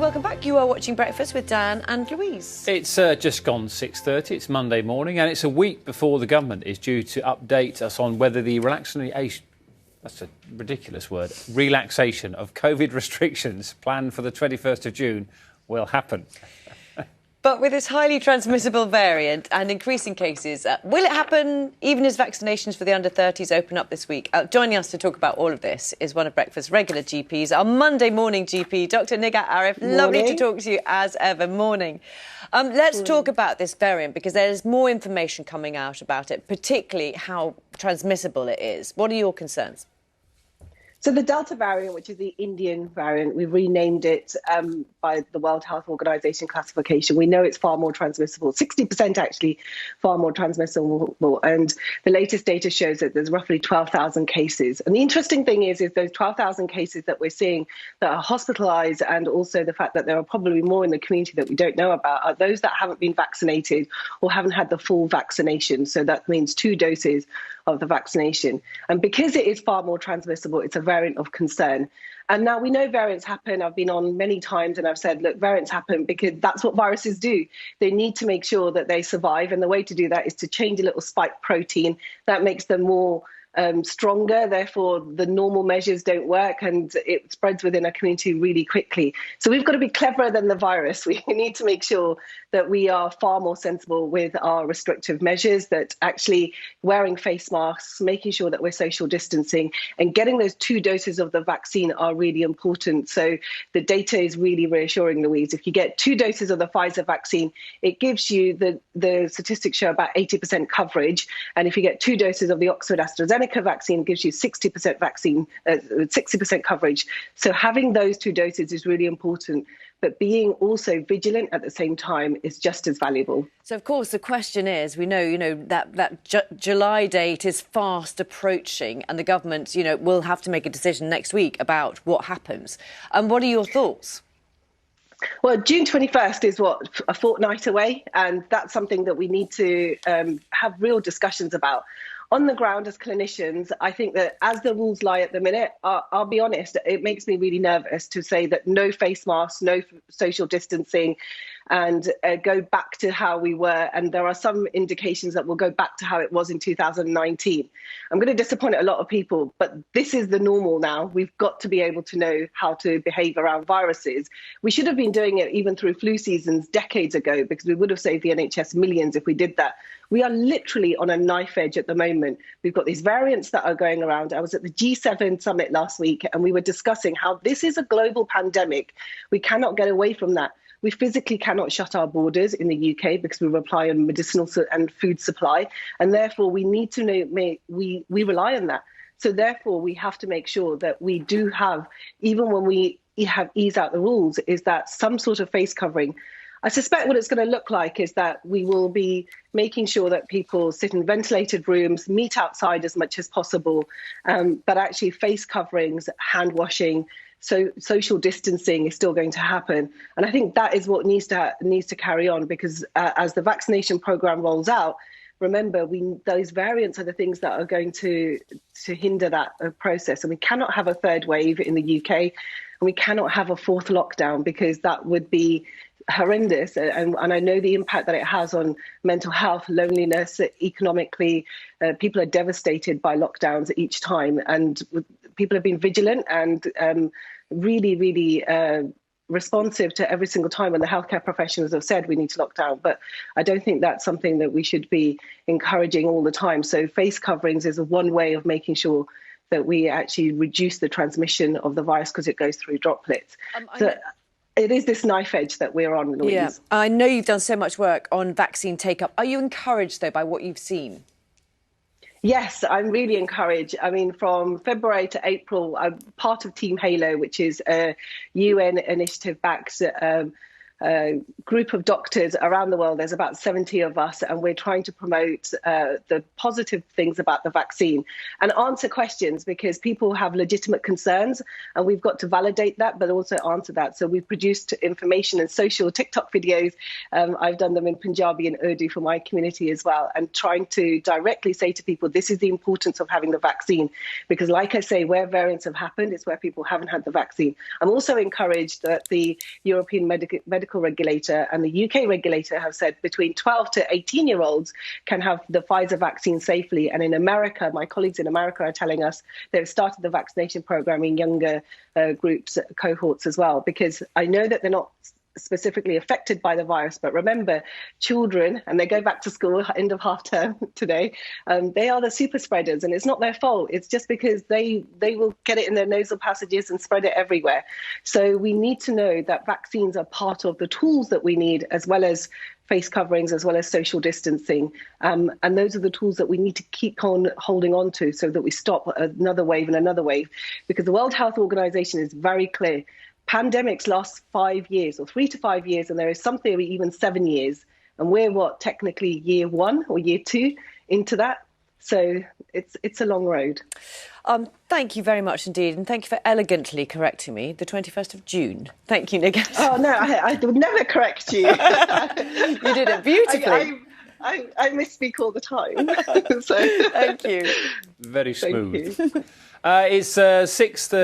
welcome back. You are watching Breakfast with Dan and Louise. It's just gone 6:30. It's Monday morning, and it's a week before the government is due to update us on whether the that's a ridiculous word, relaxation of COVID restrictions planned for the 21st of June will happen. But with this highly transmissible variant and increasing cases, will it happen even as vaccinations for the under-30s open up this week? Joining us to talk about all of this is one of Breakfast's regular GPs, our Monday morning GP, Dr. Nigat Arif. Morning. Lovely to talk to you as ever. Morning. Let's talk about this variant because there's more information coming out about it, particularly how transmissible it is. What are your concerns? So the Delta variant, which is the Indian variant, we've renamed it by the World Health Organization classification. We know it's far more transmissible, 60% actually far more transmissible. And the latest data shows that there's roughly 12,000 cases. And the interesting thing is those 12,000 cases that we're seeing that are hospitalized, and also the fact that there are probably more in the community that we don't know about, are those that haven't been vaccinated or haven't had the full vaccination. So that means 2 doses of the vaccination. And because it is far more transmissible, it's a variant of concern. And now we know variants happen. I've been on many times and I've said, look, variants happen because that's what viruses do. They need to make sure that they survive. And the way to do that is to change a little spike protein that makes them more stronger. Therefore, the normal measures don't work and it spreads within a community really quickly. So we've got to be cleverer than the virus. We need to make sure that we are far more sensible with our restrictive measures, that actually wearing face masks, making sure that we're social distancing and getting those 2 doses of the vaccine are really important. So the data is really reassuring, Louise. If you get 2 doses of the Pfizer vaccine, it gives you the statistics show about 80% coverage. And if you get 2 doses of the Oxford AstraZeneca vaccine, gives you 60% coverage. So having those 2 doses is really important, but being also vigilant at the same time is just as valuable. So, of course, the question is, we know, that July date is fast approaching and the government, will have to make a decision next week about what happens. And what are your thoughts? Well, June 21st is a fortnight away, and that's something that we need to have real discussions about. On the ground as clinicians, I think that as the rules lie at the minute, I'll be honest, it makes me really nervous to say that no face masks, no social distancing, and go back to how we were. And there are some indications that we'll go back to how it was in 2019. I'm going to disappoint a lot of people, but this is the normal now. We've got to be able to know how to behave around viruses. We should have been doing it even through flu seasons decades ago, because we would have saved the NHS millions if we did that. We are literally on a knife edge at the moment. We've got these variants that are going around. I was at the G7 summit last week and we were discussing how this is a global pandemic. We cannot get away from that. We physically cannot shut our borders in the UK because we rely on medicinal and food supply. And therefore, we need to know, we rely on that. So therefore, we have to make sure that we do have, even when we have ease out the rules, is that some sort of face covering. I suspect what it's going to look like is that we will be making sure that people sit in ventilated rooms, meet outside as much as possible, but actually face coverings, hand washing, so social distancing is still going to happen. And I think that is what needs to carry on, because as the vaccination program rolls out, remember, those variants are the things that are going to hinder that process. And we cannot have a 3rd wave in the UK, and we cannot have a 4th lockdown, because that would be horrendous. And I know the impact that it has on mental health, loneliness, economically. People are devastated by lockdowns each time. And people have been vigilant and really, really responsive to every single time when the healthcare professionals have said we need to lock down. But I don't think that's something that we should be encouraging all the time. So face coverings is one way of making sure that we actually reduce the transmission of the virus, because it goes through droplets. It is this knife edge that we're on, Louise. Yeah, I know you've done so much work on vaccine take-up. Are you encouraged, though, by what you've seen? Yes, I'm really encouraged. I mean, from February to April, I'm part of Team Halo, which is a UN initiative backed group of doctors around the world. There's about 70 of us, and we're trying to promote the positive things about the vaccine and answer questions, because people have legitimate concerns and we've got to validate that, but also answer that. So we've produced information and social TikTok videos. I've done them in Punjabi and Urdu for my community as well, and trying to directly say to people, this is the importance of having the vaccine, because like I say, where variants have happened, it's where people haven't had the vaccine. I'm also encouraged that the European medical regulator and the UK regulator have said between 12 to 18-year-olds can have the Pfizer vaccine safely. And in America, my colleagues in America are telling us they've started the vaccination program in younger groups, cohorts as well, because I know that they're not specifically affected by the virus. But remember, children, and they go back to school end of half term today, they are the super spreaders, and it's not their fault. It's just because they will get it in their nasal passages and spread it everywhere. So we need to know that vaccines are part of the tools that we need, as well as face coverings, as well as social distancing. And those are the tools that we need to keep on holding on to, so that we stop another wave and another wave, because the World Health Organization is very clear. Pandemics last 5 years, or 3 to 5 years, and there is some theory even 7 years. And we're technically year 1 or year 2 into that. So it's a long road. Thank you very much indeed, and thank you for elegantly correcting me. The 21st of June. Thank you, Nick. Oh no, I would never correct you. You did it beautifully. I misspeak all the time. So thank you. Very smooth. Thank you. It's 6:30.